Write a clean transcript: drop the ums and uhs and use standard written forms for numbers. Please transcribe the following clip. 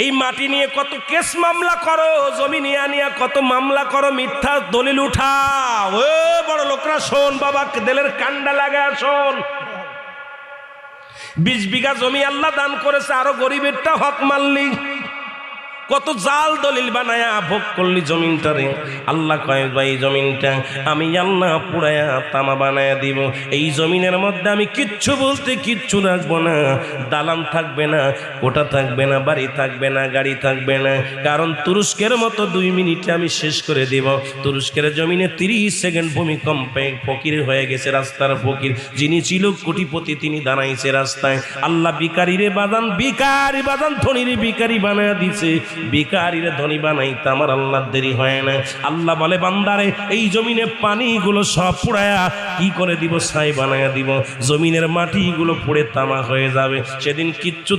এই মাটি নিয়ে কত কেস মামলা করো, জমি নিয়ে কত মামলা করো, মিথ্যা দলিল উঠাও। ও বড় লোকরা শোন বাবা, দেলের কান্ডা লাগা শোন। 20 বিঘা জমি আল্লাহ দান করেছে, আরো গরিবেরটা হক মারলি, কত জাল দলিল বানায়া ভোগ করলি জমিনটারে। আল্লাহ কয় ভাই জমিনটা আমি আল্লাহ পুরায়া তামা বানায়া দিব। এই জমিনের মধ্যে আমি কিচ্ছু বলতে কিচ্ছু রাখবো না, দালান থাকবে না, কোটা থাকবে না, বাড়ি থাকবে না, গাড়ি থাকবে না। কারণ তুরস্কের মতো 2 মিনিটে আমি শেষ করে দিব। তুরস্কের জমিনে 30 সেকেন্ড ভূমিকম্পে ফকির হয়ে গেছে, রাস্তার ফকির। যিনি ছিল কোটিপতি তিনি দাঁড়াইছে রাস্তায়। আল্লাহ বিকারিরে বাদান, বিকারি বাদান ধনীরে বিকারি বানায়া দিছে, বিকারীরে ধনী বানাইতে আমার আল্লাহ দেরি হয় না। আল্লাহ বলে বান্দারে এই জমিনে পানিগুলো সব পুড়ায়া কি করে দিব, ছাই বানায়া দিব। জমিনের মাটিগুলো পুড়ে তামা হয়ে যাবে, সেদিন কিচ্ছু